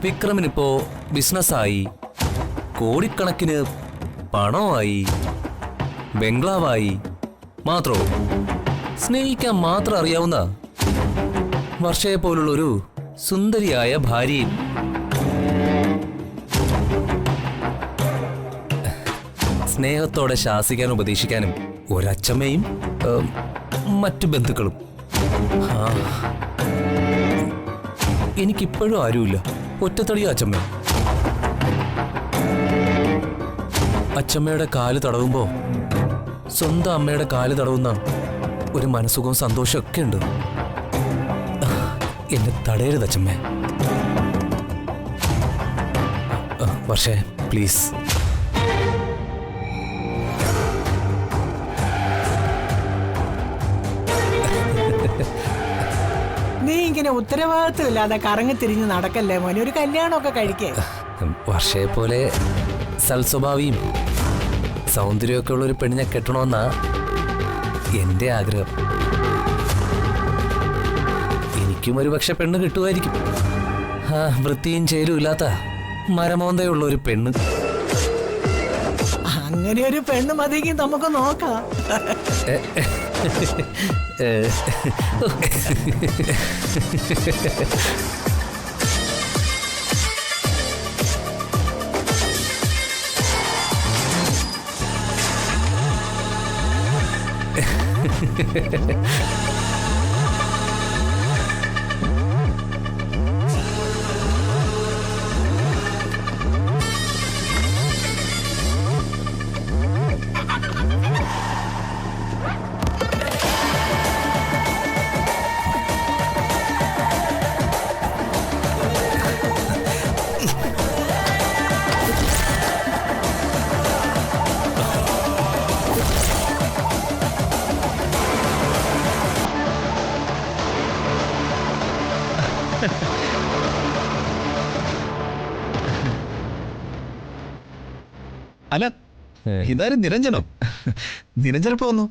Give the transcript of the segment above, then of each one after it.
വിക്രമിനിപ്പോ ബിസിനസ്സായി, കോടിക്കണക്കിന് പണമായി, ബംഗ്ലാവായി. മാത്രോ സ്നേഹിക്കാൻ മാത്രം അറിയാവുന്ന വർഷയെ പോലുള്ളൊരു സുന്ദരിയായ ഭാര്യയും. സ്നേഹത്തോടെ ശാസിക്കാനും ഉപദേശിക്കാനും ഒരച്ഛമ്മയും മറ്റു ബന്ധുക്കളും. എനിക്കിപ്പോഴും ആരുമില്ല, ഒറ്റത്തടിയോ അച്ഛമ്മ. അച്ഛമ്മയുടെ കാല് തടവുമ്പോ സ്വന്തം അമ്മയുടെ കാല് തടവുന്ന ഒരു മനസ്സുഖവും സന്തോഷമൊക്കെ ഉണ്ട്. എന്നെ തടയരുത് അച്ഛമ്മേ. വർഷേ പ്ലീസ്. നീ ഇങ്ങനെ ഉത്തരവാദിത്വമില്ലാതെ കറങ്ങി തിരിഞ്ഞ് നടക്കല്ലേ മോനെ, ഒരു കല്യാണമൊക്കെ കഴിക്കേ. വർഷയെ പോലെ സൽസ്വഭാവിയും സൗന്ദര്യമൊക്കെ ഉള്ളൊരു പെണ്ണിനെ കെട്ടണമെന്നാ എന്റെ ആഗ്രഹം. എനിക്കും ഒരു പക്ഷെ പെണ്ണ് കിട്ടുമായിരിക്കും. വൃത്തിയും ചേലും ഇല്ലാത്ത മരമോന്തയുള്ള ഒരു പെണ്ണ്. അങ്ങനെ ഒരു പെണ്ണ് മതിയെങ്കിൽ നമുക്ക് നോക്കാം. അല്ല, ഇതാരും നിരഞ്ജനോ? നിരഞ്ജനപ്പോ വന്നു?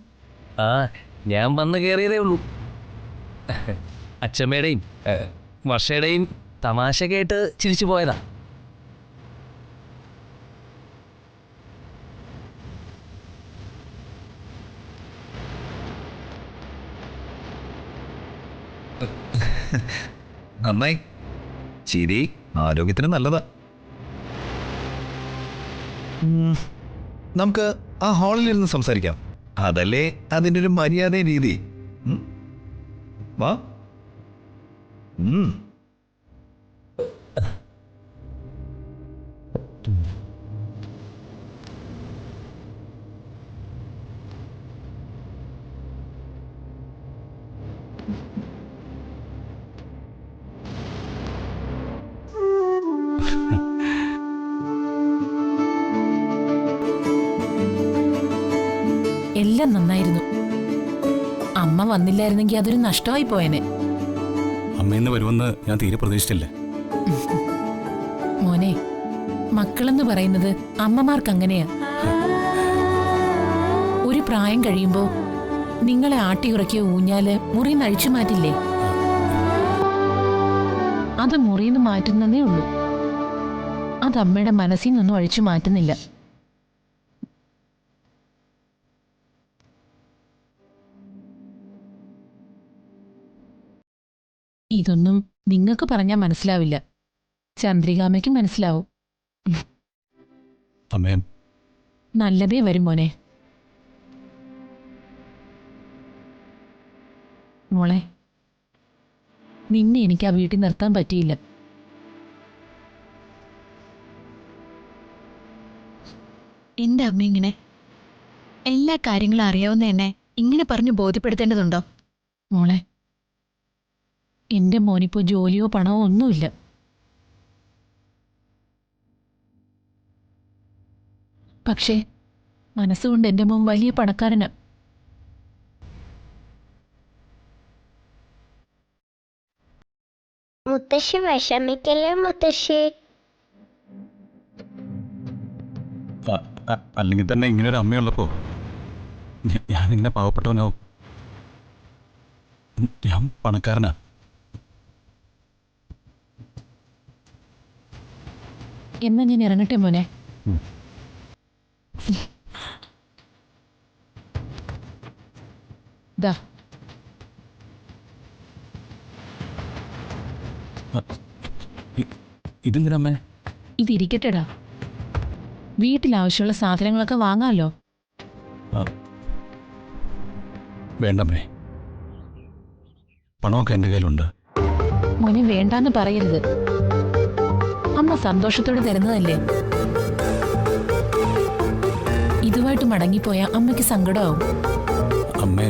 ഞാൻ വന്ന് കയറിയതേ ഉള്ളൂ. അച്ഛമ്മയുടെയും വർഷയുടെയും തമാശ കേട്ട് ചിരിച്ചു പോയതാ. നന്നായി. ചിരി ആരോഗ്യത്തിന് നല്ലതാ. നമുക്ക് ആ ഹാളിൽ ഇരുന്ന് സംസാരിക്കാം. അതല്ലേ അതിൻ്റെ ഒരു മര്യാദ രീതി. വാ. എല്ലാം നന്നായിരുന്നു. അമ്മ വന്നില്ലായിരുന്നെങ്കിൽ അതൊരു നഷ്ടമായി പോയനെ. അമ്മയിന്ന് വരുമെന്ന് ഞാൻ തീരെ പ്രതീക്ഷിച്ചില്ല. മോനെ, മക്കളെന്ന് പറയുന്നത് അമ്മമാർക്ക് അങ്ങനെയാ. ഒരു പ്രായം കഴിയുമ്പോ നിങ്ങളെ ആട്ടിയുറക്കിയ ഊഞ്ഞാല് മുറിന്ന് അഴിച്ചു മാറ്റില്ലേ, അത് മുറിന്ന് മാറ്റുന്നതേ ഉള്ളൂ. അത് അമ്മയുടെ മനസ്സിൽ നിന്നും അഴിച്ചു മാറ്റുന്നില്ല. ഇതൊന്നും നിങ്ങൾക്ക് പറഞ്ഞാൽ മനസ്സിലാവില്ല, ചന്ദ്രികാമ്മയ്ക്ക് മനസ്സിലാവും. അമ്മേ, നല്ലതേ വരും മോനെ. മോളെ, നിന്നെ എനിക്ക് ആ വീട്ടിൽ നിർത്താൻ പറ്റിയില്ല. എന്റെ അമ്മ ഇങ്ങനെ എല്ലാ കാര്യങ്ങളും അറിയാവുന്ന എന്നെ ഇങ്ങനെ പറഞ്ഞു ബോധ്യപ്പെടുത്തേണ്ടതുണ്ടോ? മോളെ, എന്റെ മോനിപ്പോ ജോലിയോ പണമോ ഒന്നുമില്ല. പക്ഷേ മനസ്സുകൊണ്ട് എന്റെ മോൻ വലിയ പണക്കാരനാ. മുത്തശ്ശി വിഷമിക്കല്ലേ മുത്തശ്ശി. അല്ലെങ്കിൽ തന്നെ ഇങ്ങനെ ഒരു അമ്മയുള്ളപ്പോ ഞാൻ ഇങ്ങനെ പാവപ്പെട്ടവനാവും. ഞാൻ പണക്കാരനാ. എന്നാ ഞാൻ ഇറങ്ങട്ടെ മോനെ. ദാ ഇതെന്തിനമ്മേ? ഇതിരിക്കട്ടെടാ, വീട്ടിലാവശ്യമുള്ള സാധനങ്ങളൊക്കെ വാങ്ങാമല്ലോ. വേണ്ടമ്മേ, പണമൊക്കെ എൻ്റെ കയ്യിലുണ്ട്. മോനെ വേണ്ടാന്ന് പറയരുത്. അമ്മ സന്തോഷത്തോടെ തരുന്നതല്ലേ. ഇതുമായിട്ട് മടങ്ങിപ്പോയാൽ അമ്മയ്ക്ക് സങ്കടമാവും. അമ്മേ,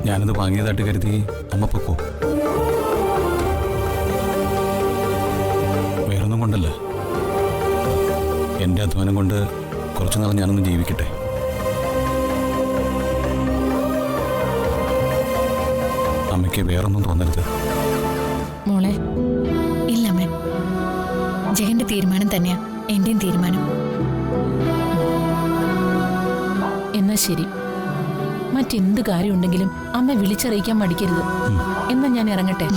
ഞാനത് വാങ്ങിയതായിട്ട് കരുതി അമ്മ പൊക്കോ. വേറൊന്നും കൊണ്ടല്ല, എൻ്റെ അധ്വാനം കൊണ്ട് കുറച്ചു നാൾ ഞാനൊന്ന് ജീവിക്കട്ടെ. അമ്മയ്ക്ക് വേറൊന്നും തോന്നരുത്. മോളെ, ഇല്ലമ്മേ, ജഗന്റെ തീരുമാനം തന്നെയാ എന്റെയും തീരുമാനം. എന്നാ ശരി, മറ്റെന്ത് കാര്യമുണ്ടെങ്കിലും അമ്മ വിളിച്ചറിയിക്കാൻ മടിക്കരുത്. എന്നാ ഞാൻ ഇറങ്ങട്ടെ.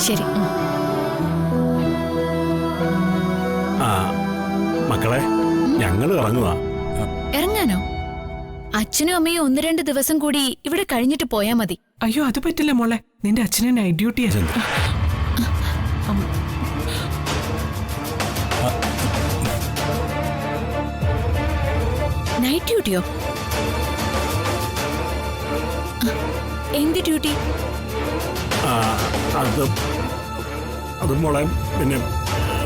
ശരി. മക്കളെ, ഞങ്ങൾ ഇറങ്ങുക. ഇറങ്ങാനോ? അച്ഛനും അമ്മയും 1-2 ദിവസം കൂടി ഇവിടെ കഴിഞ്ഞിട്ട് പോയാ മതി. അയ്യോ, അത് പറ്റില്ല മോളെ. നിന്റെ അച്ഛനെ നൈറ്റ് ഡ്യൂട്ടിയാ. നൈറ്റ് ഡ്യൂട്ടിയോ? എന്ത് ഡ്യൂട്ടി? അത് മോളെ, പിന്നെ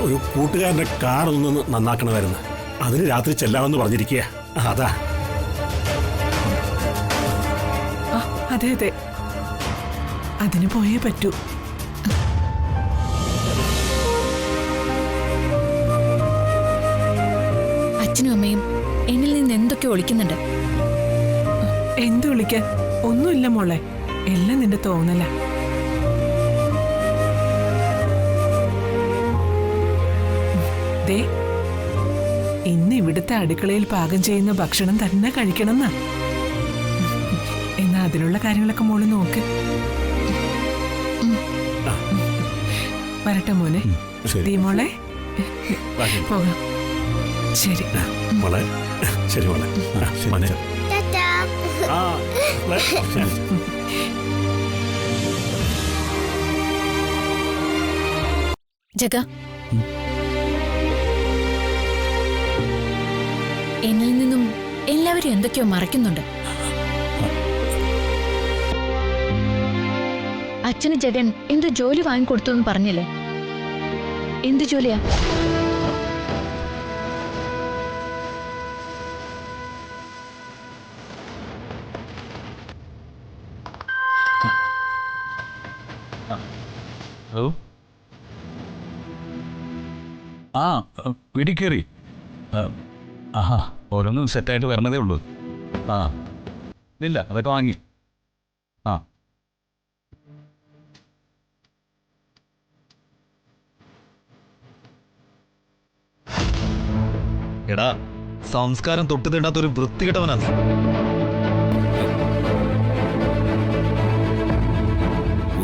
ഒരു കൂട്ടുകാരൻ്റെ കാർ ഒന്ന് നന്നാക്കണമായിരുന്നു. അതിന് രാത്രി ചെല്ലാമെന്ന് പറഞ്ഞിരിക്കുക. അതാ. അതെ അതെ, അതിന് പോയേ പറ്റൂ. അച്ഛനും അമ്മയും എന്നിൽ നിന്ന് എന്തൊക്കെ ഒളിക്കുന്നുണ്ട്. എന്ത് വിളിക്കാൻ? ഒന്നുമില്ല മോളെ, എല്ലാം നിന്റെ തോന്നല. ദേ, ഇന്ന് ഇവിടുത്തെ അടുക്കളയിൽ പാകം ചെയ്യുന്ന ഭക്ഷണം തന്നെ കഴിക്കണമെന്നാ. എന്നാ അതിനുള്ള കാര്യങ്ങളൊക്കെ മോള് നോക്ക്. വരട്ടെ മോനെ. ദീ മോളെ, പോകാം. ശരി മോളെ. ശരി മോളെ. മോനെ. ആ, ശരി. ജഗ, എന്നിൽ നിന്നും എല്ലാവരും എന്തൊക്കെയോ മറയ്ക്കുന്നുണ്ട്. അച്ഛന് ജഗൻ എന്ത് ജോലി വാങ്ങിക്കൊടുത്തു എന്ന് പറഞ്ഞില്ലേ? എന്ത് ജോലിയാ? ഹലോ. ആ, വീട്ടിൽ കയറി. ആഹാ, ഓരോന്നും സെറ്റായിട്ട് വരണതേ ഉള്ളൂ. ആ, ഇല്ല, അതൊക്കെ വാങ്ങി. ആ, എടാ, സംസ്കാരം തൊട്ട് തീണ്ടാത്തൊരു വൃത്തികെട്ടവനാണ്.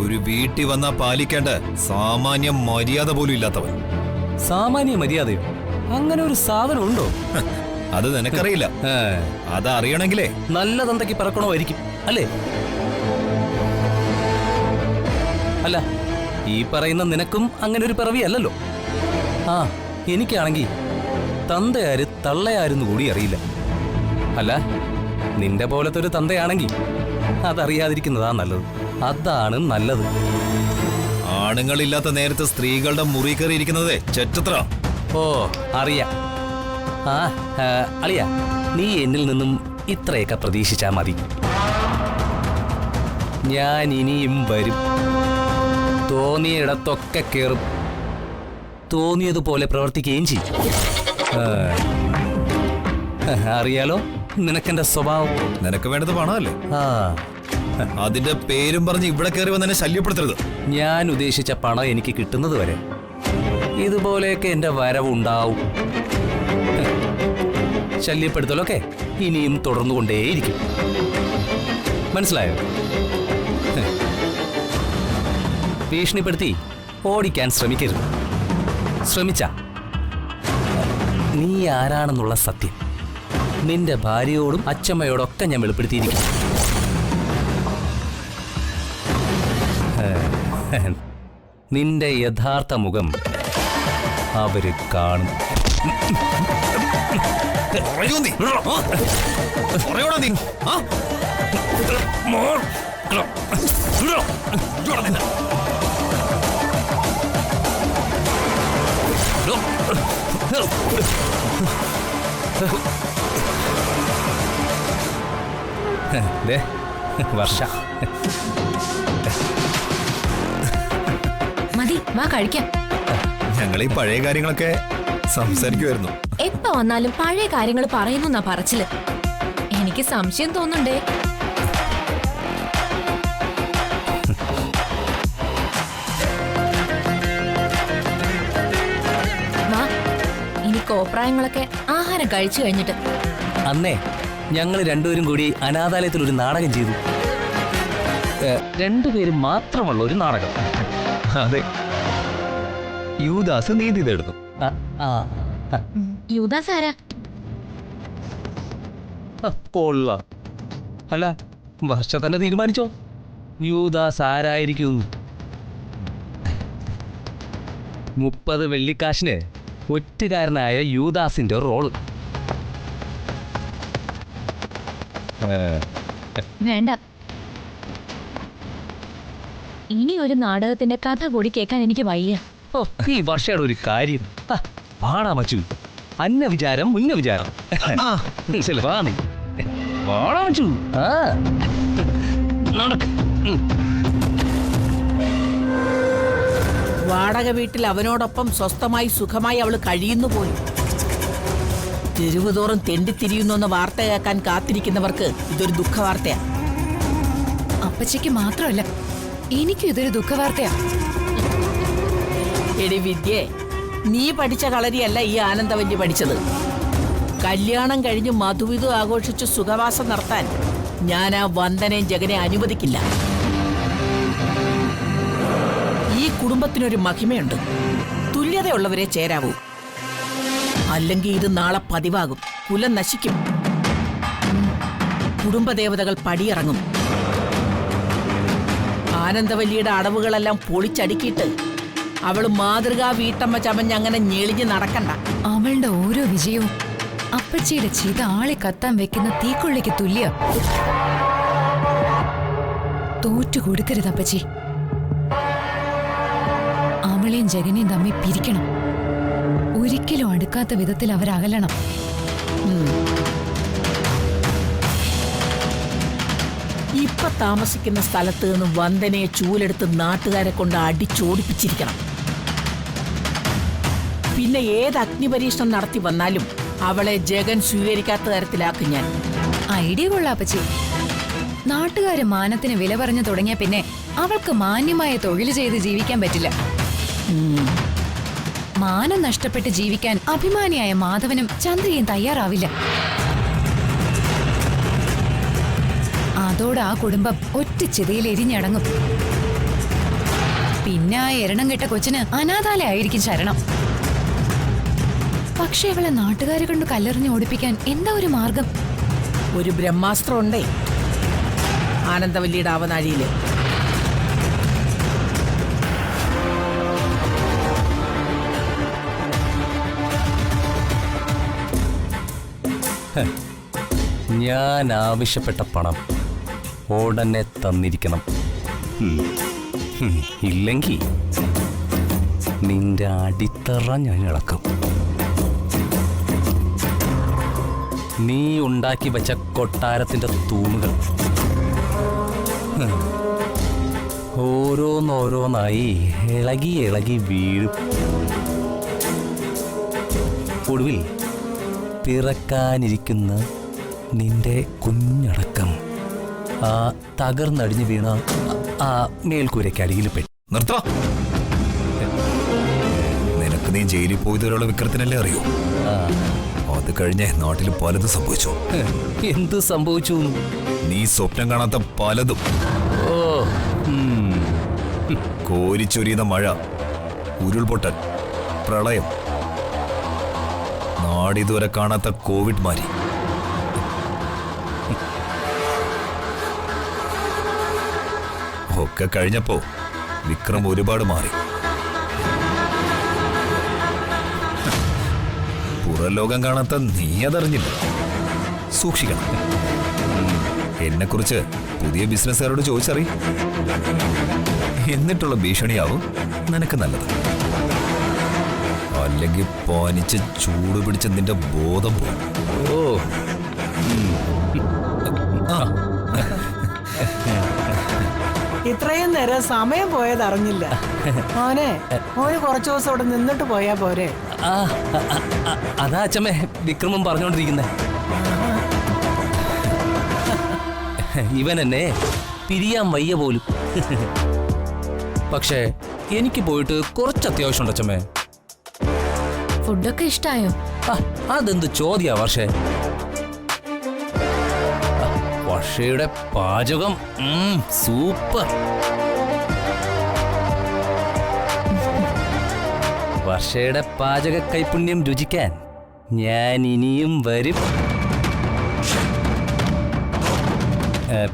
ഒരു വീട്ടിൽ വന്നാ പാലിക്കേണ്ട സാമാന്യ മര്യാദ പോലും ഇല്ലാത്തവൻ. സാമാന്യ മര്യാദയോ? അങ്ങനെ ഒരു സാധനം ഉണ്ടോ? അത് നിനക്കറിയില്ല. അതറിയണമെങ്കിലേ നല്ല തന്തയ്ക്ക് പിറക്കണമായിരിക്കും അല്ലേ? അല്ല, ഈ പറയുന്ന നിനക്കും അങ്ങനെ ഒരു പിറവിയല്ലല്ലോ. ആ, എനിക്കാണെങ്കിൽ തന്തയാര് തള്ളയാരെന്ന് കൂടി അറിയില്ല. അല്ല, നിന്റെ പോലത്തെ ഒരു തന്തയാണെങ്കിൽ അതറിയാതിരിക്കുന്നതാ നല്ലത്. അതാണ് നല്ലത്. ആണുങ്ങളില്ലാത്ത നേരത്തെ സ്ത്രീകളുടെ മുറി കയറിയിരിക്കുന്നതേ ചെറ്റത്ര. ഓ, അറിയാം. ആ, അളിയ, നീ എന്നിൽ നിന്നും ഇത്രയൊക്കെ പ്രതീക്ഷിച്ചാ മതി. ഞാൻ ഇനിയും വരും. തോന്നിയിടത്തൊക്കെ കയറും. തോന്നിയതുപോലെ പ്രവർത്തിക്കുകയും ചെയ്യും. അറിയാലോ നിനക്കെന്റെ സ്വഭാവം. നിനക്ക് വേണ്ടത് പണമല്ലേ? ആ, അതിന്റെ പേരും പറഞ്ഞ് ഇവിടെ കയറി വന്നെ ശല്യപ്പെടുത്തരുത്. ഞാൻ ഉദ്ദേശിച്ച പണം എനിക്ക് കിട്ടുന്നത് വരെ ഇതുപോലെയൊക്കെ എന്റെ വരവുണ്ടാവും. ശല്യപ്പെടുത്തലൊക്കെ ഇനിയും ഭീഷണിപ്പെടുത്തി ഓടിക്കാൻ ശ്രമിക്കരുത്. ശ്രമിച്ച നീ ആരാണെന്നുള്ള സത്യം നിന്റെ ഭാര്യയോടും അച്ഛമ്മയോടൊക്കെ ഞാൻ വെളിപ്പെടുത്തിയിരിക്കും. നിന്റെ യഥാർത്ഥ മുഖം അവര് കാണും. വർഷ മതി, വാ കഴിക്കാം. ഞങ്ങൾ ഈ പഴയ കാര്യങ്ങളൊക്കെ സംസാരിക്കുമായിരുന്നു. എപ്പ വന്നാലും പഴയ കാര്യങ്ങൾ പറയുന്നു പറച്ചില്. എനിക്ക് സംശയം തോന്നുന്നുണ്ടേ. വാ, ഇനി കോപ്രായങ്ങളൊക്കെ ആഹാരം കഴിച്ചു കഴിഞ്ഞിട്ട്. അന്നേ ഞങ്ങൾ രണ്ടുപേരും കൂടി അനാഥാലയത്തിൽ ഒരു നാടകം ചെയ്തു. രണ്ടുപേരും മാത്രമുള്ള ഒരു നാടകം. അതെ, യൂദാസ് നീതി തേടുന്നു. യൂദാസ് ആരാ? അല്ല, വർഷ തന്നെ തീരുമാനിച്ചോ യൂദാസ് ആരായിരിക്കും? 30 വെള്ളിക്കാശിന് ഒറ്റുകാരനായ യൂദാസിന്റെ റോള്. വേണ്ട, ഇനി ഒരു നാടകത്തിന്റെ കഥ കൂടി കേൾക്കാൻ എനിക്ക് വയ്യ. ഓ, ഈ വർഷയുടെ ഒരു കാര്യം പാടാ മച്ചു. അന്ന വിചാരം മുന്ന വിചാരം. പാടാ മച്ചു. വാടക വീട്ടിൽ അവനോടൊപ്പം സ്വസ്ഥമായി സുഖമായി അവള് കഴിയുന്നു പോലും. തെരുവുതോറും തെണ്ടിത്തിരിയുന്ന വാർത്ത കേൾക്കാൻ കാത്തിരിക്കുന്നവർക്ക് ഇതൊരു ദുഃഖവാർത്തയാ. അപ്പച്ചിക്ക് മാത്രമല്ല, എനിക്കും ഇതൊരു ദുഃഖവാർത്തയാ. എടി വിദ്യേ, നീ പഠിച്ച കളരിയല്ല ഈ ആനന്ദവല്ലി പഠിച്ചത്. കല്യാണം കഴിഞ്ഞ് മധുവിധു ആഘോഷിച്ച് സുഖവാസം നടത്താൻ ഞാൻ ആ വന്ദനയും ജഗനെ അനുവദിക്കില്ല. ഈ കുടുംബത്തിനൊരു മഹിമയുണ്ട്. തുല്യതയുള്ളവരെ ചേരാവൂ. അല്ലെങ്കിൽ ഇത് നാളെ പതിവാകും, കുലം നശിക്കും. കുടുംബദേവതകൾ പടിയിറങ്ങും. ആനന്ദവല്ലിയുടെ അടവുകളെല്ലാം പൊളിച്ചടുക്കിയിട്ട് അവള് മാതൃകാ വീട്ടമ്മ ചമഞ്ഞ് അങ്ങനെ ഞെളിഞ്ഞ് നടക്കണ്ട. അവളുടെ ഓരോ വിജയവും അപ്പച്ചിയുടെ ചീത ആളെ കത്താൻ വെക്കുന്ന തീക്കൊള്ളിക്ക് തുല്യ. തോറ്റു കൊടുക്കരുത് അപ്പച്ചി. അവളെയും ജഗനെയും തമ്മിൽ പിരിക്കണം. ഒരിക്കലും അടുക്കാത്ത വിധത്തിൽ അവരകലണം. ഇപ്പൊ താമസിക്കുന്ന സ്ഥലത്ത് നിന്ന് വന്ദനയെ ചൂലെടുത്ത് നാട്ടുകാരെ കൊണ്ട് അടിച്ചോടിപ്പിച്ചിരിക്കണം. പിന്നെ ഏത് അഗ്നിപരീക്ഷണം നടത്തി വന്നാലും അവളെ ജഗൻ സ്വീകരിക്കാത്ത തരത്തിലാക്കും ഞാൻ. ഐഡിയ കൊള്ളാപ്പച്ചി. നാട്ടുകാര് മാനത്തിന് വില പറഞ്ഞു തുടങ്ങിയ പിന്നെ അവൾക്ക് മാന്യമായ തൊഴിൽ ചെയ്ത് ജീവിക്കാൻ പറ്റില്ല. മാനം നഷ്ടപ്പെട്ട് ജീവിക്കാൻ അഭിമാനിയായ മാധവനും ചന്ദ്രയും തയ്യാറാവില്ല. അതോടെ ആ കുടുംബം ഒറ്റ ചിതയിൽ എരിഞ്ഞടങ്ങും. പിന്നെ ആ എരണം കെട്ട കൊച്ചിന് അനാഥാലയായിരിക്കും ശരണം. പക്ഷെ അവളെ നാട്ടുകാരെ കൊണ്ട് കല്ലെറിഞ്ഞ് ഓടിപ്പിക്കാൻ എന്താ ഒരു മാർഗം? ഒരു ബ്രഹ്മാസ്ത്രം ഉണ്ടേ ആനന്ദവല്ലിയുടെ ആവനാഴിയില്. ഞാൻ ആവശ്യപ്പെട്ട പണം ഉടനെ തന്നിരിക്കണം. ഇല്ലെങ്കിൽ നിന്റെ അടിത്തറ ഞാൻ ഇളക്കും. നീ ഉണ്ടാക്കി വെച്ച കൊട്ടാരത്തിന്റെ തൂണുകൾ ഓരോന്നോരോന്നായി ഇളകി ഇളകി വീഴും. ഒടുവിൽ പിറക്കാനിരിക്കുന്ന നിന്റെ കുഞ്ഞടക്കം ആ തകർന്നടിഞ്ഞു വീണ ആ മേൽക്കൂരയ്ക്കടിയിൽ പെട്ടു. നിർത്തോ. നിനക്ക് നീ ജയിലിൽ പോയതൊരാളെ വിക്രത്തിനല്ലേ അറിയൂ. അത് കഴിഞ്ഞ് നാട്ടിൽ പലതും സംഭവിച്ചു. എന്ത് സംഭവിച്ചു? നീ സ്വപ്നം കാണാത്ത പലതും. ഓ, കോരിച്ചൊരിയുന്ന മഴ, ഉരുൾപൊട്ടൽ, പ്രളയം, നാടിതുവരെ കാണാത്ത കോവിഡ് മാരി. ഒക്കെ കഴിഞ്ഞപ്പോ വിക്രം ഒരുപാട് മാറി. പുറലോകം കാണാത്ത നീ അതറിഞ്ഞില്ല. സൂക്ഷിക്കണം. എന്നെക്കുറിച്ച് പുതിയ ബിസിനസ്സുകാരോട് ചോദിച്ചറി. എന്നിട്ടുള്ള ഭീഷണിയാവും നിനക്ക് നല്ലത്. അല്ലെങ്കിൽ പാനിച്ച് ചൂട് പിടിച്ച നിന്റെ ബോധം പോകും. ഓ, ഇത്രയും നേരം സമയം പോയത് അറിഞ്ഞില്ല. മോനെ കുറച്ചു ദിവസം ഇവിടെ നിന്നിട്ട് പോയാ പോരെ? അതാ അച്ഛമ്മേ വിക്രമം പറഞ്ഞോണ്ടിരിക്കുന്നേ. ഇവൻ എന്നെ പിരിയാൻ വയ്യ പോലും. പക്ഷേ എനിക്ക് പോയിട്ട് കുറച്ച് അത്യാവശ്യമുണ്ട് അച്ഛമ്മേ. ഫുഡൊക്കെ ഇഷ്ടായോ? അതെന്ത് ചോദ്യാ വർഷേ? വർഷയുടെ പാചകം സൂപ്പർ. വർഷയുടെ പാചക കൈപുണ്യം രുചിക്കാൻ ഞാൻ ഇനിയും വരും.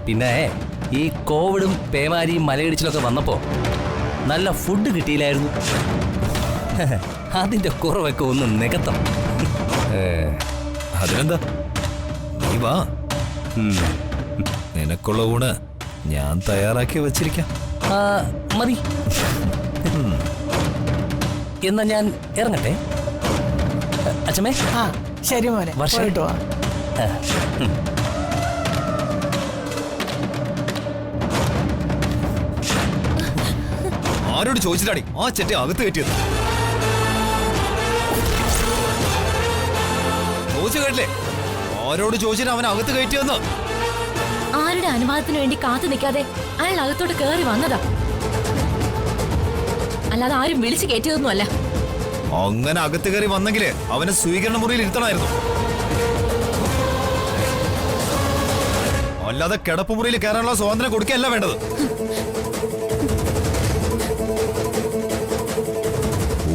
പിന്നെ ഈ കോവിഡും പേമാരിയും മലയിടിച്ചിലൊക്കെ വന്നപ്പോ നല്ല ഫുഡ് കിട്ടിയില്ലായിരുന്നു. അതിന്റെ കുറവൊക്കെ ഒന്ന് നികത്തം. അതിനെന്താ, നീ വാ. നിനക്കുള്ള ഊണ് ഞാൻ തയ്യാറാക്കി വച്ചിരിക്കാം. മതി. എന്നാ ഞാൻ ഇറങ്ങട്ടെ അച്ഛമ്മേ. ശരി മോനെ, വർഷം. ആരോട് ചോദിച്ചിട്ടാണ് ആ ചെറ്റ അകത്ത് കയറ്റിയത്? ചോദിച്ചു കേട്ടില്ലേ? ആരോട് ചോദിച്ചിട്ട് അവൻ അകത്ത് കയറ്റിയെന്ന്? ആരുടെ അനുവാദത്തിന് വേണ്ടി കാത്തു നിൽക്കാതെ അയാൾ അകത്തോട്ട് കയറി വന്നതാ. അല്ലാതെ ആരും വിളിച്ചു കയറ്റിയതൊന്നും അല്ല. അങ്ങനെ അകത്ത് കയറി വന്നെങ്കില് അവനെ സ്വീകരണ മുറിയിൽ ഇരുത്തണമായിരുന്നു. അല്ലാതെ കിടപ്പുമുറിയിൽ കയറാനുള്ള സ്വാതന്ത്ര്യം കൊടുക്കുകയല്ല വേണ്ടത്.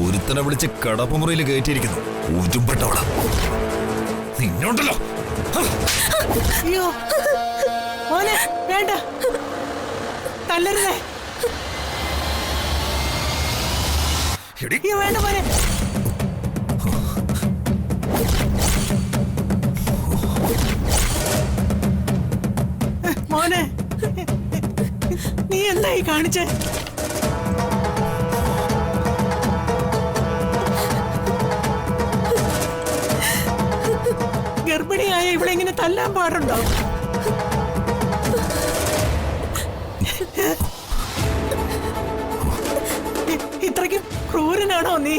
ഒരുത്തനെ വിളിച്ച് കിടപ്പുമുറിയിൽ കയറ്റിയിരിക്കുന്നു. ഊറ്റുംപെട്ടവള നിന്നോണ്ടല്ലോ. അയ്യോ മോനെ, വേണ്ട, തല്ലരുതേ. വേണ്ട മോനെ. മോനെ, നീ എന്തായി കാണിച്ചേ? ഗർഭിണിയായ ഇവിടെ ഇങ്ങനെ തല്ലാൻ പാടുണ്ടോ? ഇത്രയ്ക്കും ക്രൂരനാണോ നീ?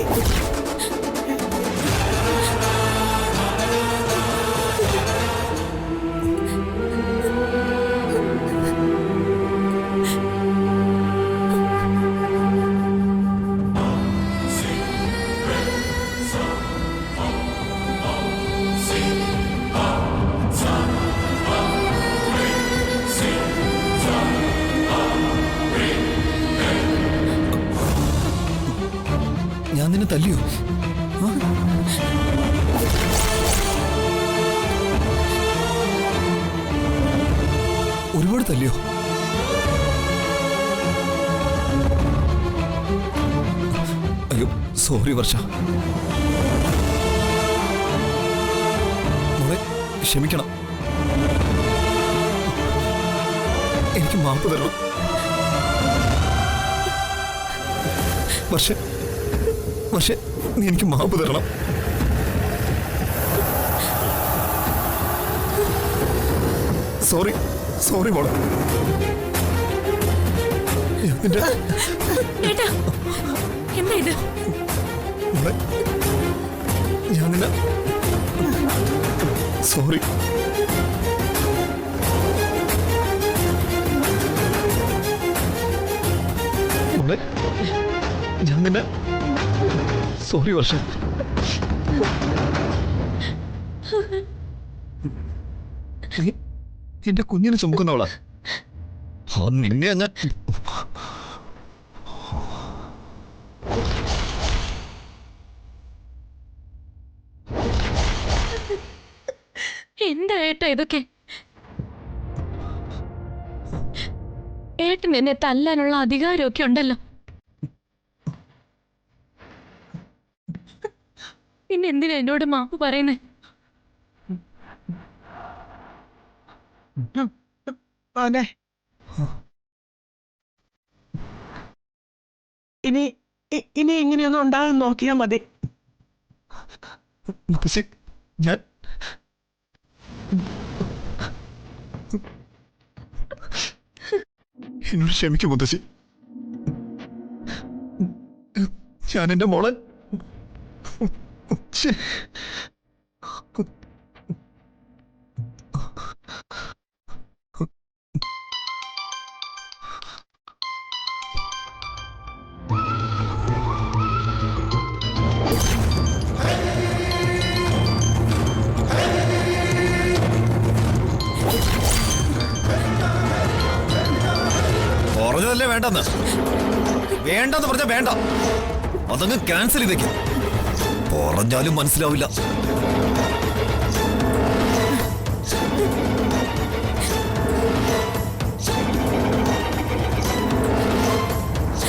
ഞാൻ നിന്നെ തല്ലിയോ? ഒരുപാട് തല്ലിയോ? അയ്യോ സോറി വർഷ. മോളെ ക്ഷമിക്കണം. എനിക്ക് മാപ്പ് തരണം വർഷ. പക്ഷെ നീ എനിക്ക് മാപ്പ് തരണം. സോറി സോറി മോളെ. എന്താ ഇത്? മോളെ ഞാൻ നിന്നെ സോറി. മോളെ ഞാൻ നിന്നെ സോറി വർഷ. എന്റെ കുഞ്ഞിനെ ചുമക്കുന്നവളാ. നിന്നെ ഞാൻ എന്താ ഏട്ടാ ഇതൊക്കെ? ഏട്ടൻ എന്നെ തല്ലാനുള്ള അധികാരമൊക്കെ ഉണ്ടല്ലോ. പിന്നെ എന്തിനാ എന്നോട് മാപ്പ് പറയുന്നേ? ഇനി ഇങ്ങനെയൊന്നും ഉണ്ടാകാൻ നോക്കിയാ മതി. ഞാൻ എന്നോട് ക്ഷമിക്കും മുത്തശ്ശി. ഞാൻ എൻ്റെ മോളെ പറഞ്ഞതല്ലേ വേണ്ടെന്ന് പറഞ്ഞാൽ വേണ്ട, അതങ്ങ് ക്യാൻസൽ ചെയ്തേക്ക്. പറഞ്ഞാലും മനസ്സിലാവില്ല.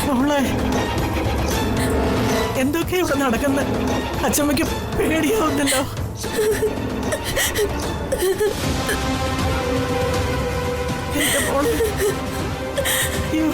മോളെ, എന്തൊക്കെയാ ഇവിടെ നടക്കുന്നത്? അച്ഛമ്മയ്ക്ക് പേടിയാവുന്നല്ലോ. എന്റെ മോളെ, അയ്യോ.